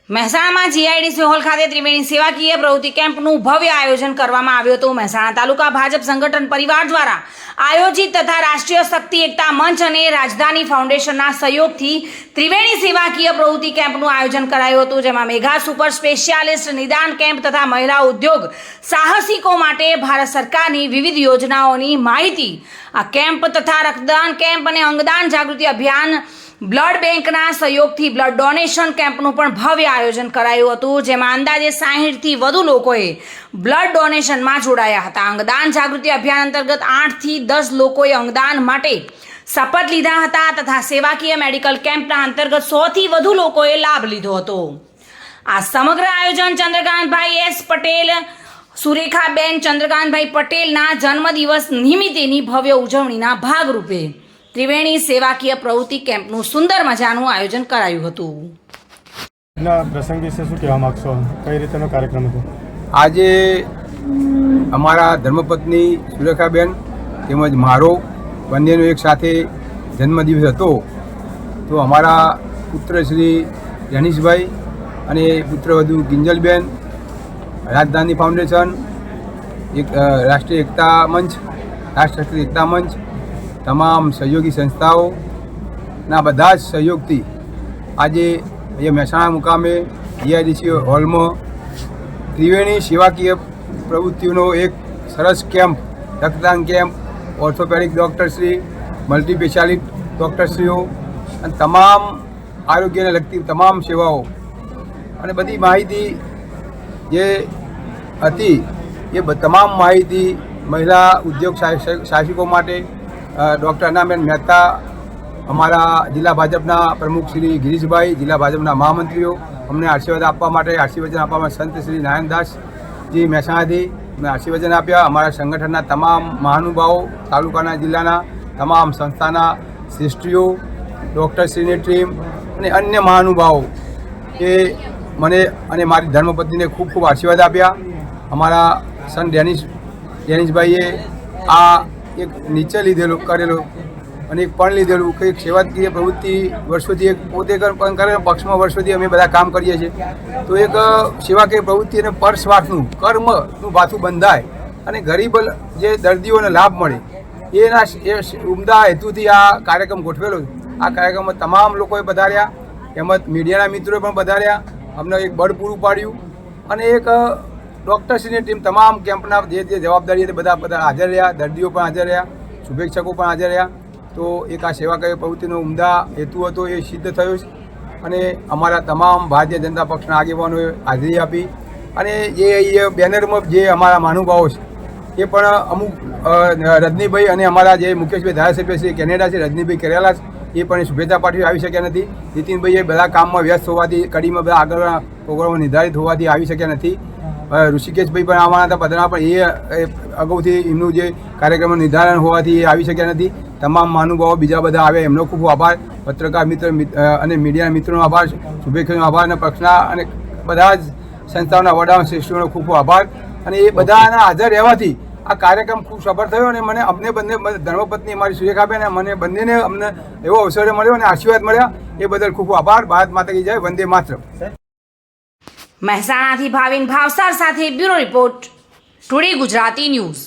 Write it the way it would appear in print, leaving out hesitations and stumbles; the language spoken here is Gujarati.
મહેસાણામાં જીઆઈડીસી હોલ ખાતે ત્રિવેણી સેવાકીય પ્રવૃત્તિ કેમ્પનું ભવ્ય આયોજન કરવામાં આવ્યું હતું। મહેસાણા તાલુકા ભાજપ સંગઠન પરિવાર દ્વારા આયોજિત તથા રાષ્ટ્રીય શક્તિ એકતા મંચ અને રાજધાની ફાઉન્ડેશનના સહયોગથી ત્રિવેણી સેવાકીય પ્રવૃત્તિ કેમ્પનું આયોજન કરાયું હતું, જેમાં મેગા સુપર સ્પેશિયાલિસ્ટ નિદાન કેમ્પ તથા મહિલા ઉદ્યોગ સાહસિકો માટે ભારત સરકારની વિવિધ યોજનાઓની માહિતી, આ કેમ્પ તથા રક્તદાન કેમ્પ અને અંગદાન જાગૃતિ અભિયાન બ્લડ બેંકના સહયોગથી બ્લડ ડોનેશન કેમ્પનું પણ ભવ્ય આયોજન કરાયું હતું, જેમાં અંદાજે 60થી વધુ લોકોએ બ્લડ ડોનેશનમાં જોડાયા હતા। અંગદાન જાગૃતિ અભિયાન અંતર્ગત 8થી 10 લોકોએ અંગદાન માટે શપથ લીધા હતા તથા સેવાકીય મેડિકલ કેમ્પના અંતર્ગત 100થી વધુ લોકોએ લાભ લીધો હતો। આ સમગ્ર આયોજન ચંદ્રકાંતભાઈ એસ પટેલ, સુરેખાબેન ચંદ્રકાંતભાઈ પટેલના જન્મદિવસ નિમિત્તેની ભવ્ય ઉજવણીના ભાગરૂપે ત્રિવેણી સેવાકીય પ્રવૃત્તિ કેમ્પનું સુંદર મજાનું આયોજન કરાયું હતું। પ્રસંગ વિશે શું કહેવા માંગશો? કઈ રીતેનો કાર્યક્રમ હતો? આજે અમારા ધર્મપત્ની સુરેખાબેન તેમજ મારો બંનેનો એક સાથે જન્મદિવસ હતો, તો અમારા પુત્ર શ્રી જનીશભાઈ અને પુત્રવધુ કિંજલબેન, રાજધાની ફાઉન્ડેશન, એક રાષ્ટ્રીય એકતા મંચ, રાષ્ટ્રીય એકતા મંચ, તમામ સહયોગી સંસ્થાઓના બધા જ સહયોગથી આજે અહીંયા મહેસાણા મુકામે જીઆઈડીસી હોલમાં ત્રિવેણી સેવાકીય પ્રવૃત્તિઓનો એક સરસ કેમ્પ, રક્તદાન કેમ્પ, ઓર્થોપેડિક ડૉક્ટરશ્રી, મલ્ટી સ્પેશિયાલિસ્ટ ડૉક્ટરશ્રીઓ અને તમામ આરોગ્યને લગતી તમામ સેવાઓ અને બધી માહિતી જે હતી એ તમામ માહિતી મહિલા ઉદ્યોગ સાહસિકો માટે ડૉક્ટર અનાબેન મહેતા, અમારા જિલ્લા ભાજપના પ્રમુખ શ્રી ગિરીશભાઈ, જિલ્લા ભાજપના મહામંત્રીઓ અમને આશીર્વાદ આપવા માટે સંત શ્રી નારાયણદાસજી મહેસાણાથી અમને આશીર્વચન આપ્યા। અમારા સંગઠનના તમામ મહાનુભાવો, તાલુકાના જિલ્લાના તમામ સંસ્થાના શ્રેષ્ઠીઓ, ડૉક્ટરશ્રીની ટીમ અને અન્ય મહાનુભાવો એ મને અને મારી ધર્મપત્નીને ખૂબ ખૂબ આશીર્વાદ આપ્યા। અમારા સંત ડેનિશભાઈએ આ એક નીચે લીધેલું કરેલું અને એક પણ લીધેલું કે એક સેવાકીય પ્રવૃત્તિ વર્ષોથી એક પોતે પણ કરે, પક્ષમાં વર્ષોથી અમે બધા કામ કરીએ છીએ, તો એક સેવાકીય પ્રવૃત્તિ અને પરસ્વાર્થનું કર્મનું ભાથું બંધાય અને ગરીબ જે દર્દીઓને લાભ મળે એ ઉમદા હેતુથી આ કાર્યક્રમ ગોઠવેલો છે। આ કાર્યક્રમમાં તમામ લોકોએ પધાર્યા, તેમજ મીડિયાના મિત્રોએ પણ પધાર્યા, અમને એક બળ પૂરું પાડ્યું અને એક ડૉક્ટરશ્રીની ટીમ તમામ કેમ્પના જે જવાબદારી હતી બધા હાજર રહ્યા, દર્દીઓ પણ હાજર રહ્યા, શુભેચ્છકો પણ હાજર રહ્યા। તો એક આ સેવાકીય પ્રવૃત્તિનો ઉમદા હેતુ હતો એ સિદ્ધ થયો છે અને અમારા તમામ ભારતીય જનતા પક્ષના આગેવાનોએ હાજરી આપી અને એ બેનરમાં જે અમારા મહાનુભાવો છે એ પણ અમુક રજનીભાઈ અને અમારા જે મુકેશભાઈ ધારાસભ્ય છે કેનેડા છે, રજનીભાઈ કરેલા છે, એ પણ શુભેચ્છા પાઠવી આવી શક્યા નથી। નીતિનભાઈ એ બધા કામમાં વ્યસ્ત હોવાથી, કડીમાં બધા આગળના પ્રોગ્રામો નિર્ધારિત હોવાથી આવી શક્યા નથી। ઋષિકેશભાઈ પણ આવવાના હતા પધરા, પણ એ અગાઉથી એમનું જે કાર્યક્રમનું નિર્ધારણ હોવાથી એ આવી શક્યા નથી। તમામ મહાનુભાવો બીજા બધા આવ્યા, એમનો ખૂબ આભાર, પત્રકાર મિત્ર અને મીડિયાના મિત્રોનો આભાર, શુભેચ્છાનો આભાર અને પક્ષના અને બધા જ સંસ્થાઓના વડા શ્રેષ્ઠીઓનો ખૂબ ખૂબ આભાર। અને એ બધાના હાજર રહેવાથી આ કાર્યક્રમ ખૂબ સફળ થયો અને મને અમને બંને ધર્મપત્ની અમારી સુરેખાબેન મને બંનેને અમને એવો અવસર મળ્યો અને આશીર્વાદ મળ્યા, એ બદલ ખૂબ ખૂબ આભાર। ભારત માતા કી જય, વંદે માતરમ। મહેસાણાથી ભાવિન ભાવસાર સાથે bureau report, today Gujarati news.